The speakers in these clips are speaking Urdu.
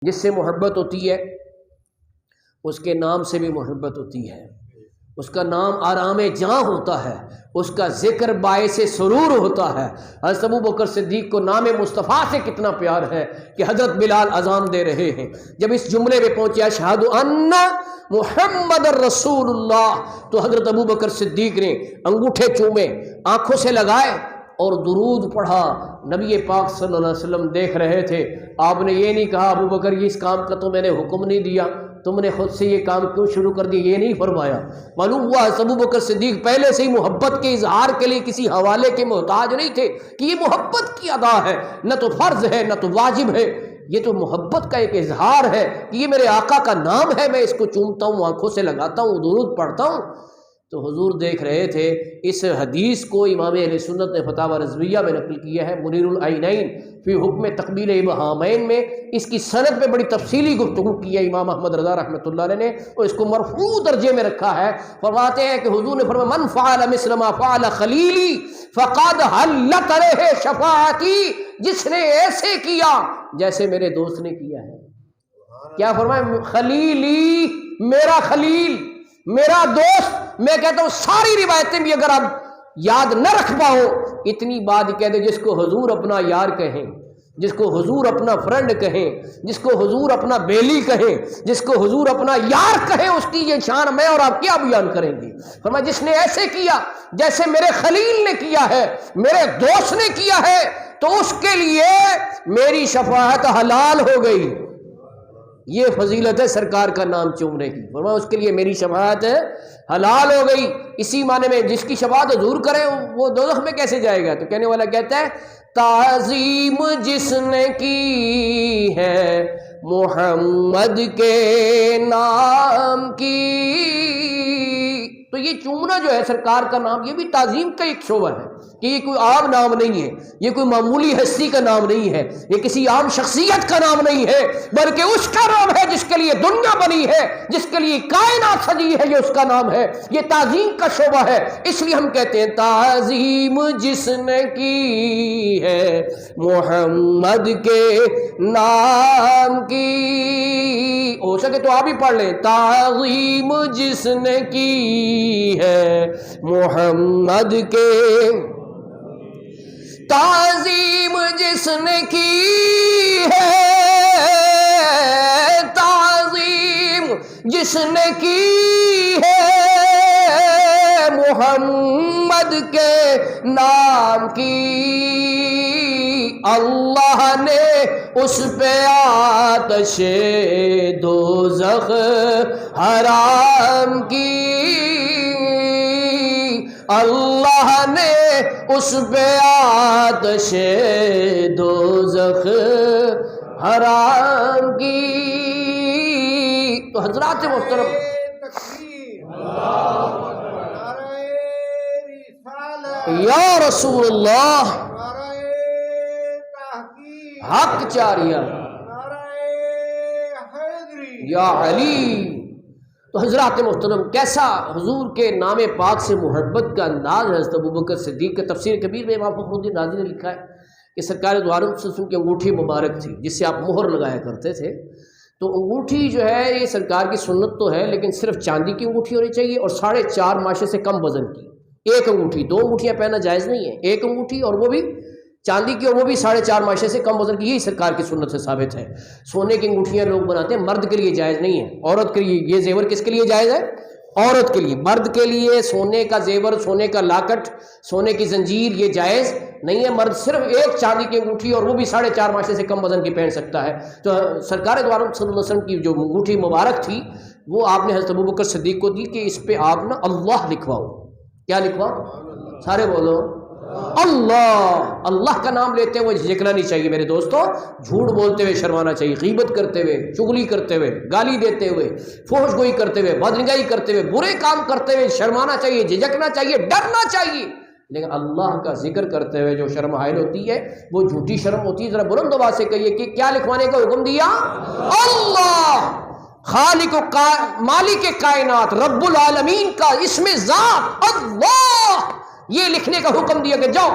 جس سے محبت ہوتی ہے اس کے نام سے بھی محبت ہوتی ہے، اس کا نام آرام جاں ہوتا ہے، اس کا ذکر باعث سرور ہوتا ہے۔ حضرت ابوبکر صدیق کو نام مصطفیٰ سے کتنا پیار ہے کہ حضرت بلال اذان دے رہے ہیں، جب اس جملے پہ پہنچے اشہد ان محمد رسول اللہ، تو حضرت ابوبکر صدیق نے انگوٹھے چومے، آنکھوں سے لگائے اور درود پڑھا۔ نبی پاک صلی اللہ علیہ وسلم دیکھ رہے تھے، آپ نے یہ نہیں کہا ابوبکر یہ اس کام کا تو میں نے حکم نہیں دیا، تم نے خود سے یہ کام کیوں شروع کر دیا، یہ نہیں فرمایا۔ معلوم ہوا ابوبکر صدیق پہلے سے ہی محبت کے اظہار کے لیے کسی حوالے کے محتاج نہیں تھے کہ یہ محبت کی ادا ہے، نہ تو فرض ہے نہ تو واجب ہے، یہ تو محبت کا ایک اظہار ہے کہ یہ میرے آقا کا نام ہے، میں اس کو چومتا ہوں، آنکھوں سے لگاتا ہوں، درود پڑھتا ہوں۔ تو حضور دیکھ رہے تھے۔ اس حدیث کو امام اہل سنت نے فتاوی رضویہ میں نقل کیا ہے، منیر العینین فی حکم تقبیل ابہامین میں، اس کی سند پہ بڑی تفصیلی گفتگو کی ہے امام احمد رضا رحمۃ اللہ علیہ نے، اور اس کو مرفوع درجے میں رکھا ہے۔ فرماتے ہیں کہ حضور نے فرمایا من فعل مثل ما فعل خلیلی فقد حلت علیہ شفاعتی، جس نے ایسے کیا جیسے میرے دوست نے کیا ہے۔ کیا فرمایا؟ خلیلی، میرا خلیل، میرا دوست۔ میں کہتا ہوں ساری روایتیں بھی اگر آپ یاد نہ رکھ پاؤ، اتنی بات کہہ دے جس کو حضور اپنا یار کہیں، جس کو حضور اپنا فرینڈ کہیں، جس کو حضور اپنا بیلی کہیں، جس کو حضور اپنا یار کہیں، اس کی یہ شان میں اور آپ کیا بیان کریں گے۔ فرمایا جس نے ایسے کیا جیسے میرے خلیل نے کیا ہے، میرے دوست نے کیا ہے، تو اس کے لیے میری شفاعت حلال ہو گئی۔ یہ فضیلت ہے سرکار کا نام چومنے کی۔ فرمایا اس کے لیے میری شفاعت حلال ہو گئی۔ اسی معنی میں جس کی شفاعت حضور کرے وہ دوزخ میں کیسے جائے گا؟ تو کہنے والا کہتا ہے تعظیم جس نے کی ہے محمد کے نام کی۔ تو یہ چومنا جو ہے سرکار کا نام، یہ بھی تعظیم کا ایک شعبہ ہے کہ یہ کوئی عام نام نہیں ہے، یہ کوئی معمولی ہستی کا نام نہیں ہے، یہ کسی عام شخصیت کا نام نہیں ہے، بلکہ اس کا نام ہے جس کے لیے دنیا بنی ہے، جس کے لیے کائنات سجی ہے، یہ اس کا نام ہے، یہ تعظیم کا شعبہ ہے۔ اس لیے ہم کہتے ہیں تعظیم جس نے کی ہے محمد کے نام کی۔ ہو سکے تو آپ ہی پڑھ لیں، تعظیم جس نے کی ہے محمد کے، تعظیم جس نے کی ہے، تعظیم جس نے کی ہے محمد کے نام کی، اللہ نے اس پہ آتش دوزخ حرام کی، اللہ نے اس پہ آتش دوزخ حرام کی۔ تو حضرات محترم، یا رسول اللہ، حق چاریہ، یا علی۔ تو حضرات محترم، کیسا حضور کے نام پاک سے محبت کا انداز ہے حضرت ابوبکر صدیق کا۔ تفسیر کبیر میں امام فخر الدین رازی نے لکھا ہے کہ سرکار دو عالم صلی اللہ علیہ وسلم کی انگوٹھی مبارک تھی جس سے آپ مہر لگایا کرتے تھے۔ تو انگوٹھی جو ہے یہ سرکار کی سنت تو ہے، لیکن صرف چاندی کی انگوٹھی ہونی چاہیے اور 4.5 ماشے سے کم وزن کی۔ ایک انگوٹھی، 2 انگوٹھیاں پہننا جائز نہیں ہے، ایک انگوٹھی اور وہ بھی چاندی کی، اور وہ بھی 4.5 ماشے سے کم وزن کی، یہی سرکار کی سنت سے ثابت ہے۔ سونے کی انگوٹھیاں لوگ بناتے ہیں، مرد کے لیے جائز نہیں ہے، عورت کے لیے یہ زیور کس کے لیے جائز ہے؟ عورت کے لیے۔ مرد کے لیے سونے کا زیور، سونے کا لاکٹ، سونے کی زنجیر یہ جائز نہیں ہے۔ مرد صرف ایک چاندی کی انگوٹھی اور وہ بھی 4.5 ماشے سے کم وزن کی پہن سکتا ہے۔ تو سرکار دو عالم صلی اللہ علیہ وسلم کی جو انگوٹھی مبارک تھی وہ آپ نے حضرت ابوبکر صدیق کو دی کہ اس پہ آپ نا اللہ لکھواؤ۔ کیا لکھواؤ؟ سارے بولو اللہ۔ اللہ کا نام لیتے ہوئے جھجکنا نہیں چاہیے میرے دوستوں، جھوٹ بولتے ہوئے شرمانا چاہیے، غیبت کرتے ہوئے، چغلی کرتے ہوئے، گالی دیتے ہوئے، فحش گوئی کرتے ہوئے، بدنگاہی کرتے ہوئے، برے کام کرتے ہوئے شرمانا چاہیے، جھجکنا چاہیے، ڈرنا چاہیے۔ لیکن اللہ کا ذکر کرتے ہوئے جو شرم حائل ہوتی ہے وہ جھوٹی شرم ہوتی ہے۔ ذرا بلند آواز سے کہیے کہ کیا لکھوانے کا حکم دیا؟ اللہ، خالق و مالک کائنات، رب العالمین کا اسم ذات اللہ، یہ لکھنے کا حکم دیا کہ جاؤ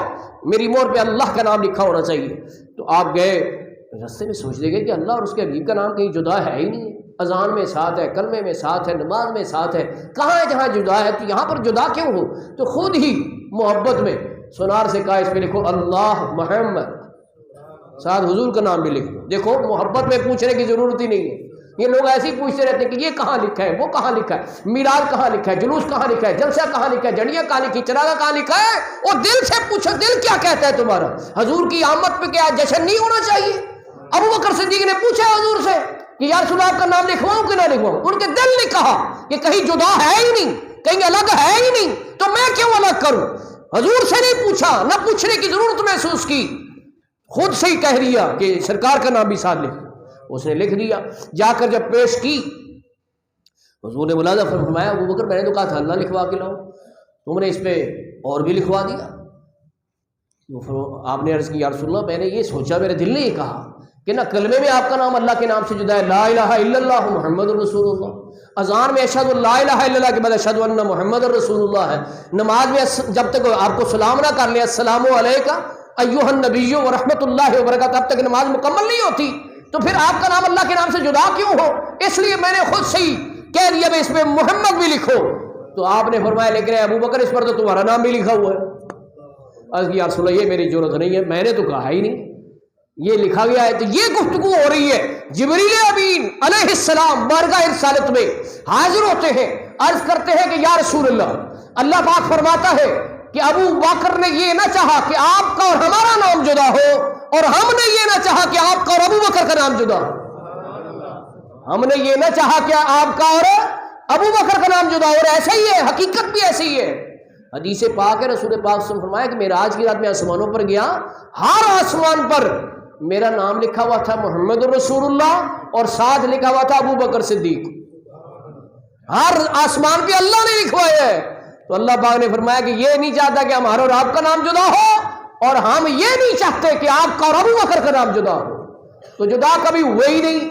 میری مہر پہ اللہ کا نام لکھا ہونا چاہیے۔ تو آپ گئے رستے میں سوچ لے گئے کہ اللہ اور اس کے حبیب کا نام کہیں جدا ہے ہی نہیں ہے، اذان میں ساتھ ہے، کلمے میں ساتھ ہے، نماز میں ساتھ ہے، کہاں ہے جہاں جدا ہے؟ تو یہاں پر جدا کیوں ہو؟ تو خود ہی محبت میں سونار سے کہا اس پہ لکھو اللہ محمد، ساتھ حضور کا نام بھی لکھ دو۔ دیکھو محبت میں پوچھنے کی ضرورت ہی نہیں ہے، یہ لوگ ایسے ہی پوچھتے رہتے ہیں کہ یہ کہاں لکھا ہے، وہ کہاں لکھا ہے، میلاد کہاں لکھا ہے، جلوس کہاں لکھا ہے، جلسہ کہاں لکھا ہے، جڑیاں کہاں لکھی، چراغا کہاں لکھا ہے؟ اور دل سے پوچھو دل کیا کہتا ہے تمہارا؟ حضور کی آمد پہ کیا جشن نہیں ہونا چاہیے؟ ابو بکر صدیق نے پوچھا حضور سے کہ یا رسول اللہ آپ کا نام لکھواؤں کہ نہ لکھواؤں؟ ان کے دل نے کہا کہ کہیں جدا ہے ہی نہیں، کہیں الگ ہے ہی نہیں، تو میں کیوں الگ کروں؟ حضور سے نہیں پوچھا، نہ پوچھنے کی ضرورت محسوس کی، خود سے ہی کہہ دیا کہ سرکار کا نام بھی ساتھ لکھ۔ اس نے لکھ دیا، جا کر جب پیش کی حضور نے ملاحظہ فرمایا ابو بکر میں نے تو کہا تھا اللہ لکھوا کے لاؤ، تم نے اس پہ اور بھی لکھوا دیا۔ آپ نے عرض کی یا رسول اللہ میں نے یہ سوچا، میرے دل نے یہ کہا کہ نہ کلمے میں آپ کا نام اللہ کے نام سے جدا ہے، لا الہ الا اللہ محمد رسول اللہ، اذان میں اشہد لا الہ الا اللہ کے بعد اشہد ان محمد رسول اللہ ہے، نماز میں جب تک آپ کو سلام نہ کر لیں السلام علیکہ ایھا النبی ورحمۃ اللہ وبرکاتہ، تب تک نماز مکمل نہیں ہوتی، تو پھر آپ کا نام اللہ کے نام سے جدا کیوں ہو؟ اس لیے میں نے خود سے ہی کہہ دیا میں اس میں محمد بھی لکھو۔ تو آپ نے فرمایا لیکن ابو بکر اس پر تو تمہارا نام بھی لکھا ہوا ہے۔ عرض کی یا رسول اللہ یہ میری ضرورت نہیں ہے، میں نے تو کہا ہی نہیں، یہ لکھا گیا ہے۔ تو یہ گفتگو ہو رہی ہے، جبریل امین علیہ السلام بارگاہ رسالت میں حاضر ہوتے ہیں، عرض کرتے ہیں کہ یا رسول اللہ، اللہ پاک فرماتا ہے کہ ابو بکر نے یہ نہ چاہا کہ آپ کا اور ہمارا نام جدا ہو، اور ہم نے یہ نہ چاہا کہ آپ کا اور ابو بکر کا نام جدا ہو، ہم نے یہ نہ چاہا کہ آپ کا اور ابو بکر کا نام جدا ہو، اور ایسا ہی ہے، حقیقت بھی ایسی ہی ہے۔ حدیث پاک ہے، رسول پاک سے فرمایا کہ معراج کی رات میں آسمانوں پر گیا، ہر آسمان پر میرا نام لکھا ہوا تھا محمد رسول اللہ، اور ساتھ لکھا ہوا تھا ابو بکر صدیق، ہر آسمان پہ اللہ نے لکھوایا ہے۔ تو اللہ پاک نے فرمایا کہ یہ نہیں چاہتا کہ ہمارا اور آپ کا نام جدا ہو، اور ہم یہ نہیں چاہتے کہ آپ کا اور ابو بکر کا نام جدا ہو۔ تو جدا کبھی ہوئے ہی نہیں،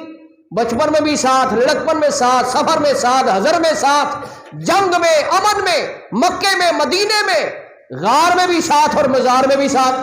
بچپن میں بھی ساتھ، لڑکپن میں ساتھ، سفر میں ساتھ، حضر میں ساتھ، جنگ میں، امن میں، مکے میں، مدینے میں، غار میں بھی ساتھ اور مزار میں بھی ساتھ۔